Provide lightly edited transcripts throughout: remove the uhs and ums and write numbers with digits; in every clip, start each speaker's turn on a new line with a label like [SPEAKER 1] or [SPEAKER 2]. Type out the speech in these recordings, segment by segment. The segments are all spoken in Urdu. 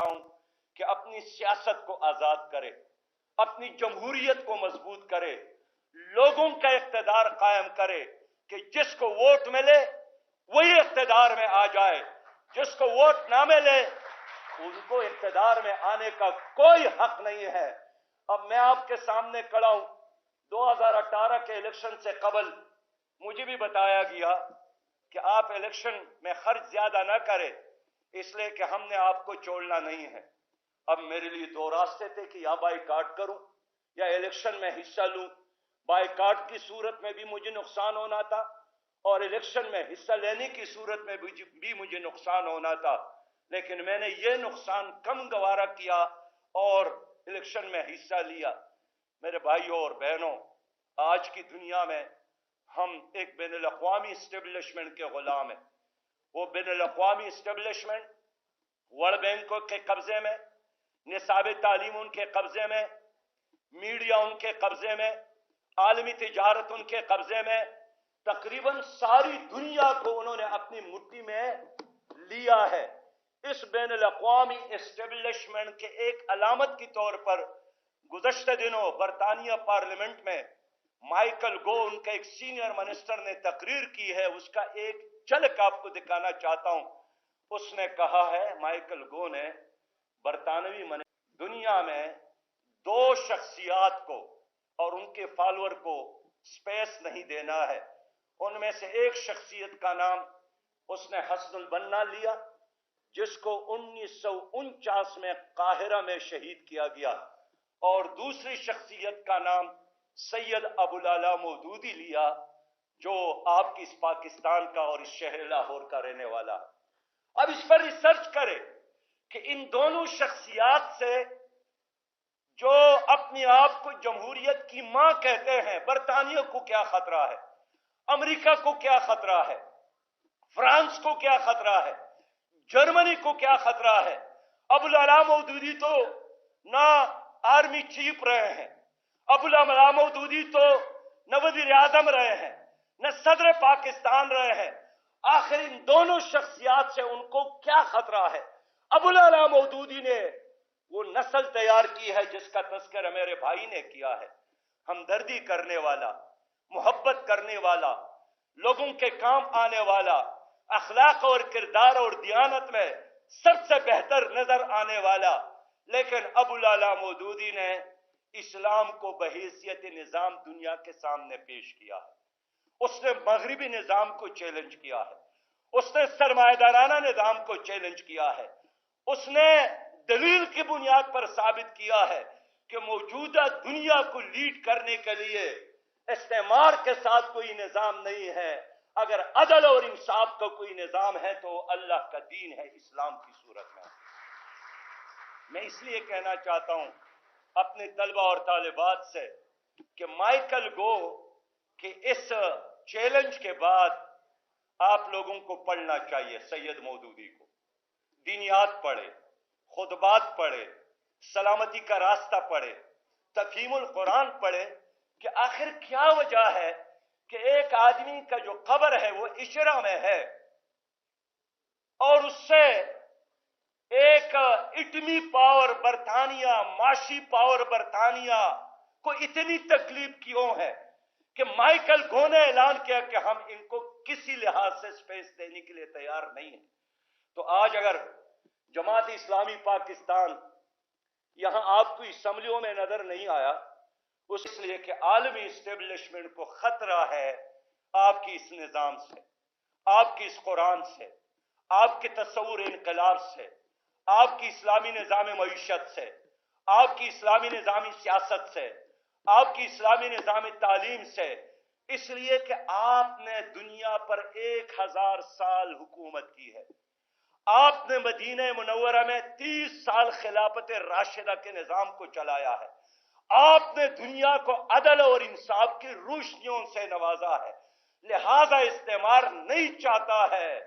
[SPEAKER 1] ہوں کہ اپنی سیاست کو آزاد کرے، اپنی جمہوریت کو مضبوط کرے، لوگوں کا اقتدار قائم کرے کہ جس کو ووٹ ملے وہی اقتدار میں آ جائے، جس کو ووٹ نہ ملے ان کو اقتدار میں آنے کا کوئی حق نہیں ہے۔ اب میں آپ کے سامنے کھڑا ہوں، 2018 کے الیکشن سے قبل مجھے بھی بتایا گیا کہ آپ الیکشن میں خرچ زیادہ نہ کریں، اس لیے کہ ہم نے آپ کو چھوڑنا نہیں ہے۔ اب میرے لیے دو راستے تھے کہ یا بائی کاٹ کروں یا الیکشن میں حصہ لوں۔ بائی کاٹ کی صورت میں بھی مجھے نقصان ہونا تھا اور الیکشن میں حصہ لینے کی صورت میں بھی مجھے نقصان ہونا تھا، لیکن میں نے یہ نقصان کم گوارا کیا اور الیکشن میں حصہ لیا۔ میرے بھائیوں اور بہنوں، آج کی دنیا میں ہم ایک بین الاقوامی اسٹیبلشمنٹ کے غلام ہیں۔ وہ بین الاقوامی اسٹیبلشمنٹ ورلڈ بینک کے قبضے میں، نصاب تعلیم ان کے قبضے میں، میڈیا ان کے قبضے میں، عالمی تجارت ان کے قبضے میں، تقریباً ساری دنیا کو انہوں نے اپنی مٹھی میں لیا ہے۔ اس بین الاقوامی اسٹیبلشمنٹ کے ایک علامت کی طور پر گزشتہ دنوں برطانیہ پارلیمنٹ میں مائیکل گو ان کا ایک سینئر منسٹر نے تقریر کی ہے، اس کا ایک جھلک آپ کو دکھانا چاہتا ہوں۔ اس نے کہا ہے، مائیکل گو نے، برطانوی دنیا میں دو شخصیات کو اور ان کے فالوور کو سپیس نہیں دینا ہے۔ ان میں سے ایک شخصیت کا نام اس نے حسن البنا لیا، جس کو 1949 میں قاہرہ میں شہید کیا گیا، اور دوسری شخصیت کا نام سید ابوالعلا مودودی لیا، جو آپ کی اس پاکستان کا اور اس شہر لاہور کا رہنے والا۔ اب اس پر ریسرچ کرے کہ ان دونوں شخصیات سے جو اپنے آپ کو جمہوریت کی ماں کہتے ہیں، برطانیہ کو کیا خطرہ ہے، امریکہ کو کیا خطرہ ہے، فرانس کو کیا خطرہ ہے، جرمنی کو کیا خطرہ ہے۔ ابوالعلا مودودی تو نہ آرمی چیف رہے ہیں، ابوالعلا مودودی تو نہ وزیر اعظم رہے ہیں، نہ صدر پاکستان رہے ہیں۔ آخر ان دونوں شخصیات سے ان کو کیا خطرہ ہے؟ ابوالعلا مودودی نے وہ نسل تیار کی ہے جس کا تذکرہ میرے بھائی نے کیا ہے، ہمدردی کرنے والا، محبت کرنے والا، لوگوں کے کام آنے والا، اخلاق اور کردار اور دیانت میں سب سے بہتر نظر آنے والا۔ لیکن ابوالعلا مودودی نے اسلام کو بحیثیت نظام دنیا کے سامنے پیش کیا ہے۔ اس نے مغربی نظام کو چیلنج کیا ہے، اس نے سرمایہ دارانہ نظام کو چیلنج کیا ہے، اس نے دلیل کی بنیاد پر ثابت کیا ہے کہ موجودہ دنیا کو لیڈ کرنے کے لیے استعمار کے ساتھ کوئی نظام نہیں ہے، اگر عدل اور انصاف کا کوئی نظام ہے تو اللہ کا دین ہے، اسلام کی صورت میں۔ میں اس لیے کہنا چاہتا ہوں اپنے طلبہ اور طالبات سے کہ مائیکل گو کے اس چیلنج کے بعد آپ لوگوں کو پڑھنا چاہیے سید مودودی کو، دینیات پڑھے، خطبات پڑھے، سلامتی کا راستہ پڑھے، تفہیم القرآن پڑھے کہ آخر کیا وجہ ہے کہ ایک آدمی کا جو قبر ہے وہ اشرا میں ہے اور اس سے ایک ایٹمی پاور برطانیہ، معاشی پاور برطانیہ کو اتنی تکلیف کیوں ہے کہ مائیکل گو نے اعلان کیا کہ ہم ان کو کسی لحاظ سے سپیس دینے کے لیے تیار نہیں ہیں۔ تو آج اگر جماعت اسلامی پاکستان یہاں آپ کو اسمبلیوں میں نظر نہیں آیا، اس لیے کہ عالمی اسٹیبلشمنٹ کو خطرہ ہے آپ کی اس نظام سے، آپ کی اس قرآن سے، آپ کے تصور انقلاب سے، آپ کی اسلامی نظام معیشت سے، آپ کی اسلامی نظامی سیاست سے، آپ کی اسلامی نظام تعلیم سے، اس لیے کہ آپ نے دنیا پر 1000 سال حکومت کی ہے۔ آپ نے مدینہ منورہ میں 30 سال خلافت راشدہ کے نظام کو چلایا ہے۔ آپ نے دنیا کو عدل اور انصاف کی روشنیوں سے نوازا ہے، لہذا استعمار نہیں چاہتا ہے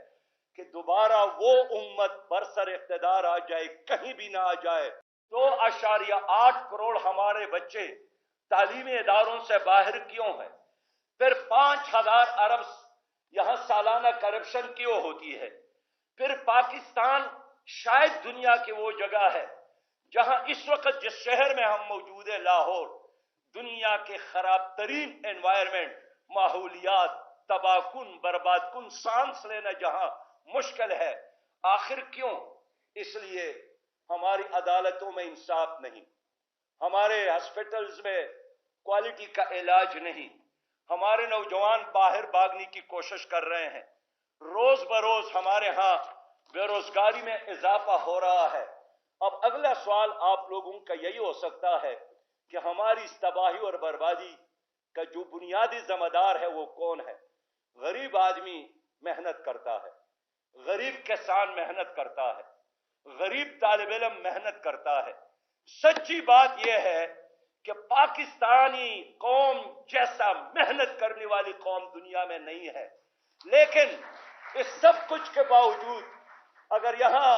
[SPEAKER 1] کہ دوبارہ وہ امت برسر اقتدار آ جائے، کہیں بھی نہ آ جائے۔ 2.8 کروڑ ہمارے بچے تعلیمی اداروں سے باہر کیوں ہیں؟ پھر 5000 ارب یہاں سالانہ کرپشن کیوں ہوتی ہے؟ پھر پاکستان شاید دنیا کی وہ جگہ ہے جہاں اس وقت جس شہر میں ہم موجود ہیں، لاہور، دنیا کے خراب ترین انوائرمنٹ، ماحولیات، تباہ کن، برباد کن، سانس لینا جہاں مشکل ہے۔ آخر کیوں؟ اس لیے ہماری عدالتوں میں انصاف نہیں، ہمارے ہاسپٹلز میں کوالٹی کا علاج نہیں، ہمارے نوجوان باہر بھاگنے کی کوشش کر رہے ہیں، روز بروز ہمارے ہاں بے روزگاری میں اضافہ ہو رہا ہے۔ اب اگلا سوال آپ لوگوں کا یہی ہو سکتا ہے کہ ہماری اس تباہی اور بربادی کا جو بنیادی ذمہ دار ہے وہ کون ہے؟ غریب آدمی محنت کرتا ہے، غریب کسان محنت کرتا ہے، غریب طالب علم محنت کرتا ہے۔ سچی بات یہ ہے کہ پاکستانی قوم جیسا محنت کرنے والی قوم دنیا میں نہیں ہے، لیکن اس سب کچھ کے باوجود اگر یہاں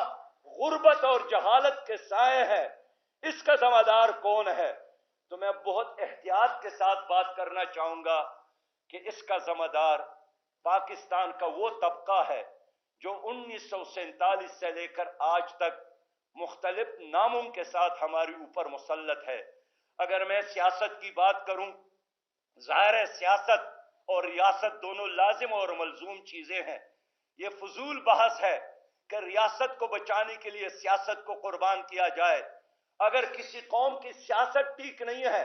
[SPEAKER 1] غربت اور جہالت کے سائے ہے، اس کا ذمہ دار کون ہے؟ تو میں بہت احتیاط کے ساتھ بات کرنا چاہوں گا کہ اس کا ذمہ دار پاکستان کا وہ طبقہ ہے جو 1947 سے لے کر آج تک مختلف ناموں کے ساتھ ہمارے اوپر مسلط ہے۔ اگر میں سیاست کی بات کروں، ظاہر ہے سیاست اور ریاست دونوں لازم اور ملزوم چیزیں ہیں۔ یہ فضول بحث ہے کہ ریاست کو بچانے کے لیے سیاست کو قربان کیا جائے۔ اگر کسی قوم کی سیاست ٹھیک نہیں ہے،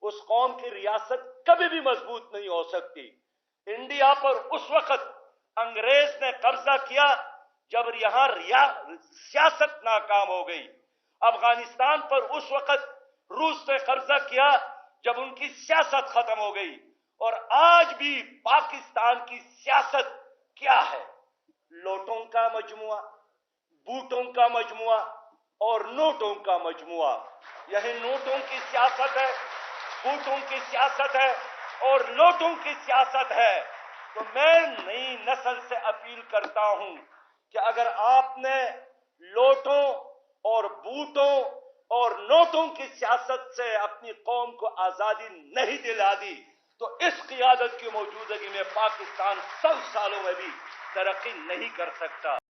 [SPEAKER 1] اس قوم کی ریاست کبھی بھی مضبوط نہیں ہو سکتی۔ انڈیا پر اس وقت انگریز نے قبضہ کیا جب یہاں سیاست ناکام ہو گئی۔ افغانستان پر اس وقت روس نے قبضہ کیا جب ان کی سیاست ختم ہو گئی۔ اور آج بھی پاکستان کی سیاست کیا ہے؟ لوٹوں کا مجموعہ، بوٹوں کا مجموعہ اور نوٹوں کا مجموعہ۔ یہی نوٹوں کی سیاست ہے، بوٹوں کی سیاست ہے اور لوٹوں کی سیاست ہے۔ تو میں نئی نسل سے اپیل کرتا ہوں کہ اگر آپ نے لوٹوں اور بوٹوں اور نوٹوں کی سیاست سے اپنی قوم کو آزادی نہیں دلا دی تو اس قیادت کی موجودگی میں پاکستان 100 سالوں میں بھی ترقی نہیں کر سکتا۔